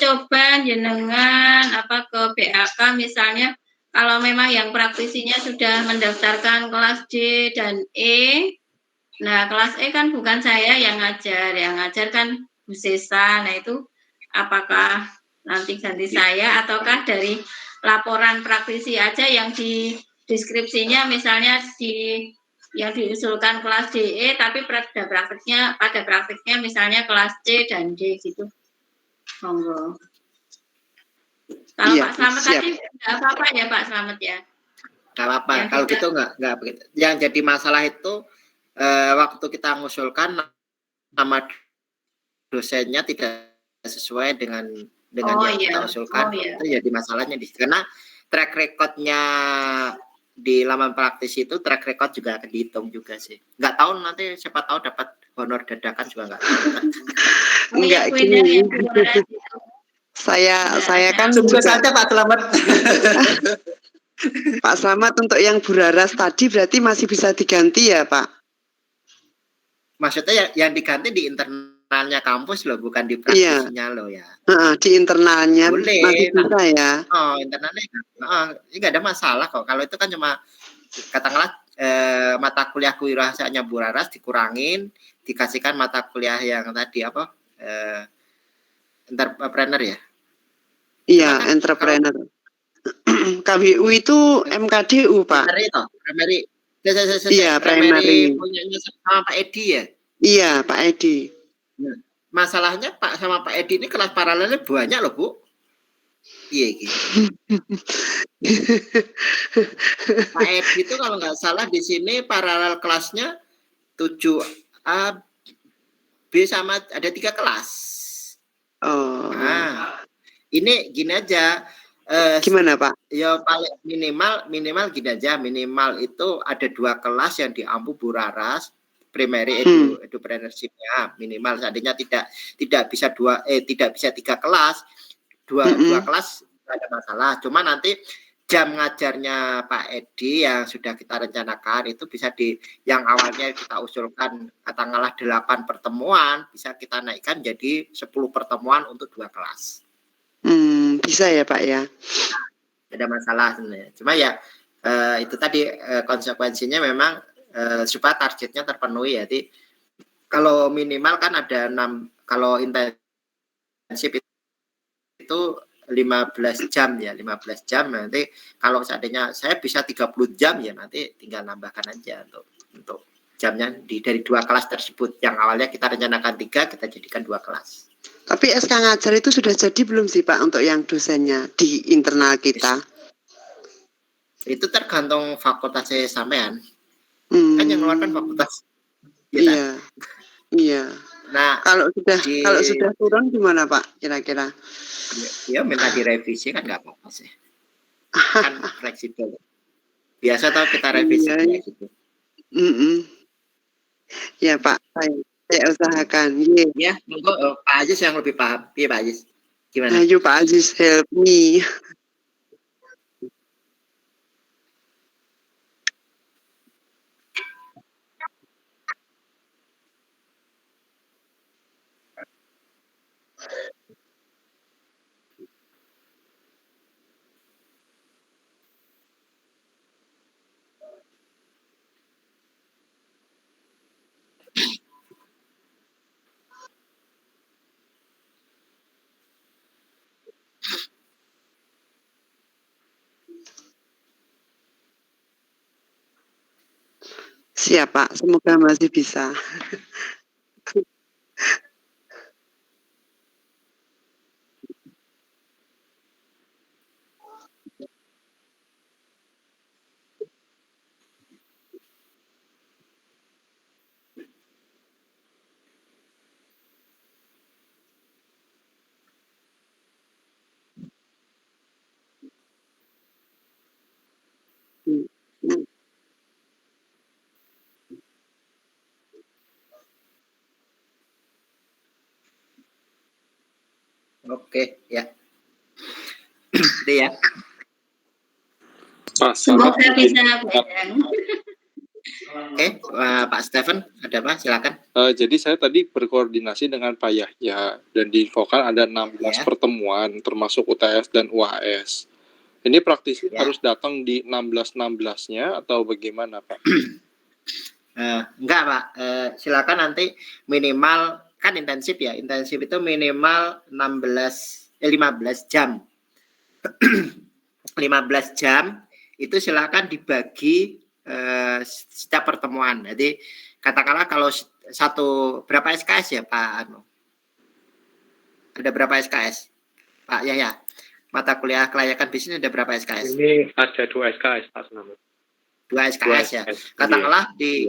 S9: coba jenengan ke BAK misalnya, kalau memang yang praktisinya sudah mendaftarkan kelas D dan E. Nah, kelas E kan bukan saya yang ngajar kan Bu Sesa. Nah, itu apakah nanti ganti saya ataukah dari laporan praktisi aja yang di deskripsinya misalnya yang diusulkan kelas DE tapi pada praktiknya misalnya kelas C dan D gitu. Monggo. Kalau Pak Slamet tadi nggak apa-apa ya Pak Slamet ya?
S1: Nggak apa-apa. Kalau gitu nggak begitu. Yang jadi masalah itu waktu kita mengusulkan nama dosennya tidak sesuai dengan yang kita usulkan, itu jadi masalahnya di situ. Karena track recordnya di laman praktis itu track record juga akan dihitung juga sih. Nggak tahu nanti siapa tahu dapat honor dadakan juga nggak tahu.
S4: Enggak gini. Saya kan
S3: juga saja Pak Slamet.
S4: Pak Slamet untuk yang Bu Laras tadi berarti masih bisa diganti ya Pak?
S1: maksudnya yang diganti di internalnya kampus loh, bukan di praktisinya loh ya.
S4: Di internalnya
S1: boleh,
S4: masih bisa ya.
S1: Internalnya ini nggak ada masalah kok. Kalau itu kan cuma katakanlah mata kuliah kewirausahaannya Bu Raras dikurangin, dikasihkan mata kuliah yang tadi apa entrepreneur ya.
S4: Iya, kan, entrepreneur. KWU itu MKDU, Pak.
S1: Primary.
S4: Iya, primary.
S1: Punyanya sama Pak Edi ya?
S4: Iya, Pak Edi.
S1: Nah, masalahnya Pak sama Pak Edi ini kelas paralelnya banyak loh, Bu. Iya gitu. Pak Edi itu kalau nggak salah di sini paralel kelasnya 7A, B sama ada 3 kelas. Nah, ini gini aja.
S4: Gimana Pak?
S1: Ya paling minimal gini aja, minimal itu ada 2 kelas yang diampu Bu Raras, primary edupreneurship-nya minimal. Seandainya tidak bisa 3 kelas, dua kelas tidak ada masalah. Cuma nanti jam ngajarnya Pak Edi yang sudah kita rencanakan itu bisa yang awalnya kita usulkan katakanlah 8 pertemuan bisa kita naikkan jadi 10 pertemuan untuk 2 kelas.
S4: Bisa ya Pak ya.
S1: Ada masalah sebenarnya. Cuma ya itu tadi konsekuensinya memang supaya targetnya terpenuhi ya. Jadi kalau minimal kan ada 6, kalau intensif itu 15 jam ya, 15 jam nanti kalau seandainya saya bisa 30 jam ya nanti tinggal nambahkan aja untuk jamnya dari 2 kelas tersebut. Yang awalnya kita rencanakan 3 kita jadikan 2 kelas.
S4: Tapi SK ngajar itu sudah jadi belum sih Pak untuk yang dosennya di internal kita?
S1: Itu tergantung fakultas saya sampean. Kan yang mengeluarkan fakultas kita.
S4: Iya.
S1: Nah,
S4: kalau sudah turun gimana Pak kira-kira?
S1: Ya minta direvisi kan nggak apa-apa sih. Kan fleksibel. Biasa tau kita revisi kayak gitu.
S4: Ya Pak, saya usahakan.
S1: Ya, monggo Pak Aziz yang lebih paham. Iya Pak Aziz. Gimana?
S4: Ayo Pak Aziz, help me. Siap Pak, semoga masih bisa.
S1: Oke, ya. Itu ya.
S9: Semoga bisa.
S1: Oke, Pak Stephen, ada apa? Silakan.
S2: Jadi saya tadi berkoordinasi dengan Pak Yahya dan diinfokan ada 16 pertemuan termasuk UTS dan UAS. Ini praktisi harus datang di 16-16-nya atau bagaimana Pak?
S1: Enggak Pak, silakan nanti minimal kan intensif ya. Intensif itu minimal 15 jam. 15 jam itu silakan dibagi setiap pertemuan. Jadi katakanlah kalau berapa SKS ya Pak Anu? Ada berapa SKS? Pak Yahya, mata kuliah kelayakan bisnis ada berapa SKS?
S10: Ini ada 2 SKS Pak Senam.
S1: 2 SKS ya. Katakanlah di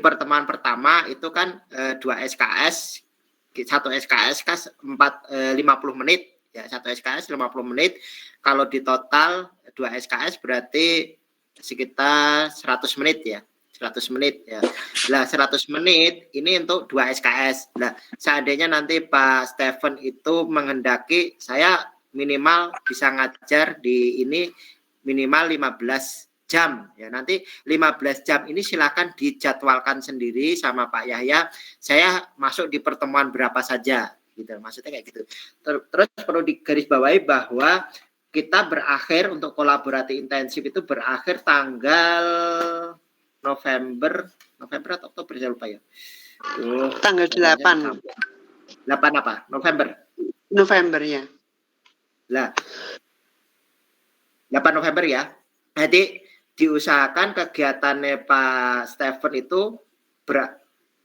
S1: pertemuan pertama itu kan 2 SKS, 1 SKS kan 50 menit ya, 1 SKS 50 menit. Kalau di total 2 SKS berarti sekitar 100 menit ya. 100 menit ya. Nah, 100 menit ini untuk 2 SKS. Nah, seandainya nanti Pak Stephen itu menghendaki saya minimal bisa ngajar di ini minimal 15 jam ya. Nanti 15 jam ini silakan dijadwalkan sendiri sama Pak Yahya. Saya masuk di pertemuan berapa saja gitu. Maksudnya kayak gitu. Terus perlu digarisbawahi bahwa kita berakhir untuk kolaborasi intensif itu berakhir tanggal November atau Oktober, saya lupa ya.
S4: Tanggal 8.
S1: 8 apa?
S4: November ya.
S1: Lah, 8 November ya. Jadi diusahakan kegiatannya Pak Stephen itu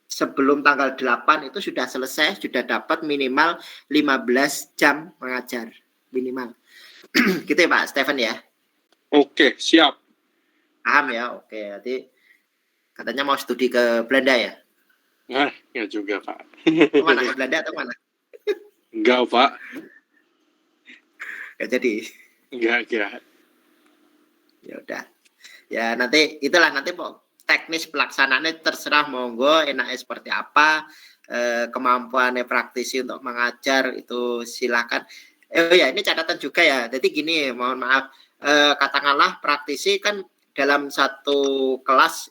S1: sebelum tanggal 8 itu sudah selesai, sudah dapat minimal 15 jam mengajar. Minimal. Gitu ya Pak Stephen ya?
S2: Oke, siap.
S1: Paham ya? Oke, jadi katanya mau studi ke Belanda ya?
S2: Nah, ya juga Pak.
S1: Mana, ke Belanda atau mana?
S2: Enggak Pak.
S1: Gak jadi.
S2: Enggak.
S1: Ya udah. Ya nanti itulah nanti teknis pelaksanaannya terserah monggo enaknya seperti apa, kemampuannya praktisi untuk mengajar itu silakan. Ya ini catatan juga ya. Jadi gini, mohon maaf, katakanlah praktisi kan dalam satu kelas,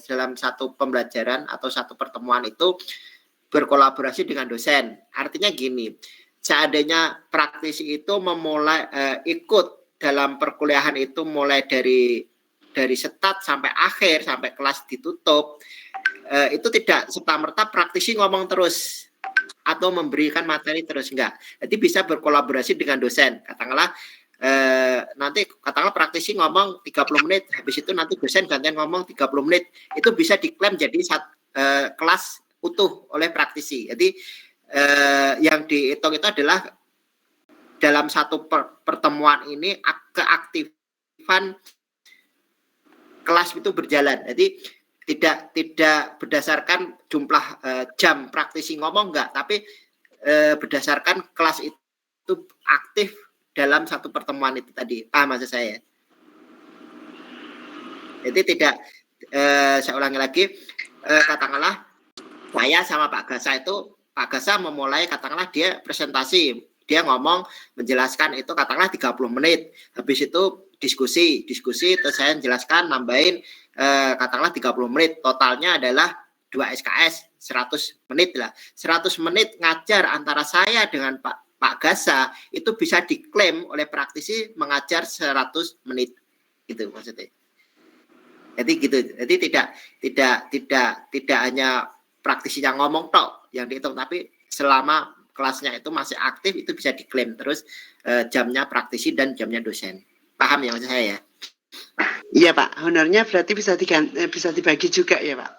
S1: dalam satu pembelajaran atau satu pertemuan itu berkolaborasi dengan dosen. Artinya gini, seandainya praktisi itu memulai ikut dalam perkuliahan itu mulai dari start sampai akhir, sampai kelas ditutup, itu tidak serta-merta praktisi ngomong terus atau memberikan materi terus, enggak. Jadi bisa berkolaborasi dengan dosen. Katakanlah nanti praktisi ngomong 30 menit, habis itu nanti dosen gantian ngomong 30 menit. Itu bisa diklaim jadi kelas utuh oleh praktisi. Jadi yang dihitung itu adalah dalam satu pertemuan ini keaktifan kelas itu berjalan. Jadi tidak berdasarkan jumlah jam praktisi ngomong, enggak, tapi berdasarkan kelas itu aktif dalam satu pertemuan itu tadi. Maksud saya. Jadi tidak, saya ulangi lagi, katakanlah saya sama Pak Gasa memulai, katakanlah dia presentasi, dia ngomong menjelaskan itu katakanlah 30 menit. Habis itu diskusi terus saya jelaskan nambahin katakanlah 30 menit. Totalnya adalah 2 SKS 100 menit lah. 100 menit ngajar antara saya dengan Pak Gasa itu bisa diklaim oleh praktisi mengajar 100 menit. Gitu maksudnya. Jadi gitu. Jadi tidak hanya praktisi yang ngomong tok yang dihitung, tapi selama kelasnya itu masih aktif itu bisa diklaim terus jamnya praktisi dan jamnya dosen. Paham ya maksud saya ya?
S4: Iya Pak, honornya berarti bisa dibagi juga ya Pak.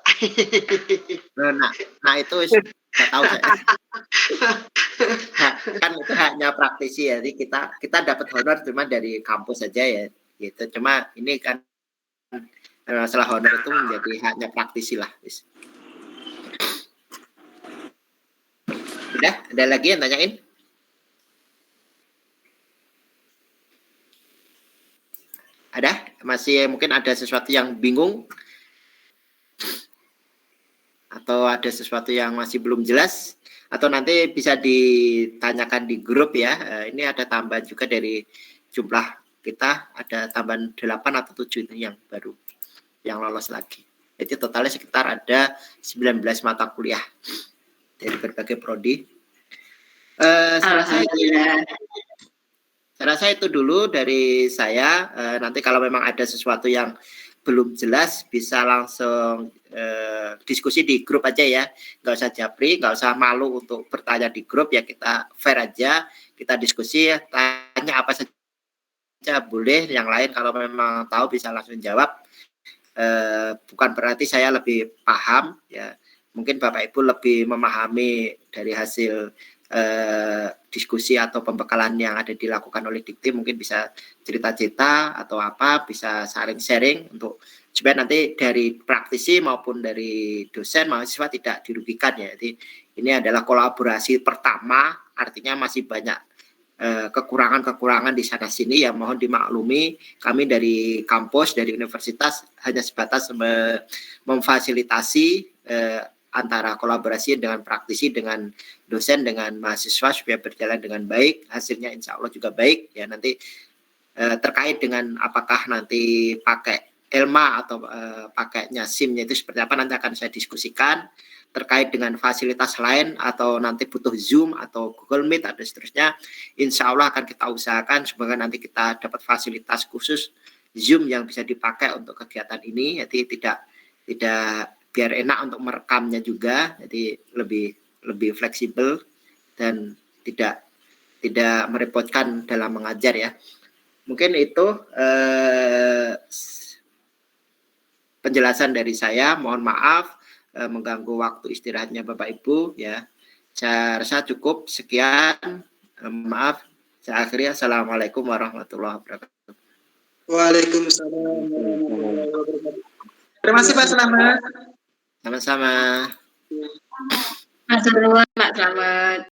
S1: Nah itu nggak tahu saya. Kan itu haknya praktisi ya, jadi kita dapat honor cuma dari kampus saja ya, gitu. Cuma ini kan masalah honor itu menjadi haknya praktisi lah. Udah, ada lagi yang tanyain? Ada? Masih mungkin ada sesuatu yang bingung? Atau ada sesuatu yang masih belum jelas? Atau nanti bisa ditanyakan di grup ya. Ini ada tambahan juga dari jumlah kita, ada tambahan 8 atau 7 itu yang baru, yang lolos lagi. Jadi totalnya sekitar ada 19 mata kuliah dari berbagai prodi. Saya rasa itu dulu dari saya. Nanti kalau memang ada sesuatu yang belum jelas bisa langsung diskusi di grup aja ya, nggak usah japri, nggak usah malu untuk bertanya di grup ya, kita fair aja, kita diskusi, tanya apa saja boleh, yang lain kalau memang tahu bisa langsung jawab. Bukan berarti saya lebih paham ya, mungkin Bapak Ibu lebih memahami dari hasil diskusi atau pembekalan yang ada dilakukan oleh Dikti, mungkin bisa cerita-cerita atau apa, bisa sharing-sharing untuk supaya nanti dari praktisi maupun dari dosen mahasiswa tidak dirugikan ya. Jadi ini adalah kolaborasi pertama, artinya masih banyak kekurangan-kekurangan di sana sini ya, mohon dimaklumi. Kami dari kampus, dari universitas hanya sebatas memfasilitasi antara kolaborasi dengan praktisi, dengan dosen, dengan mahasiswa supaya berjalan dengan baik, hasilnya insya Allah juga baik ya. Nanti terkait dengan apakah nanti pakai Elma atau pakainya SIM-nya itu seperti apa, nanti akan saya diskusikan. Terkait dengan fasilitas lain atau nanti butuh Zoom atau Google Meet atau seterusnya, insya Allah akan kita usahakan semoga nanti kita dapat fasilitas khusus Zoom yang bisa dipakai untuk kegiatan ini, jadi tidak biar enak untuk merekamnya juga, jadi lebih fleksibel dan tidak merepotkan dalam mengajar ya. Mungkin itu penjelasan dari saya. Mohon maaf mengganggu waktu istirahatnya Bapak Ibu ya. Saya rasa cukup sekian. Maaf, saya akhiri. Assalamualaikum warahmatullahi wabarakatuh.
S3: Waalaikumsalam warahmatullahi wabarakatuh. Terima kasih Pak Selamat.
S1: Sama-sama.
S9: Mas Nurul, Pak Selamat.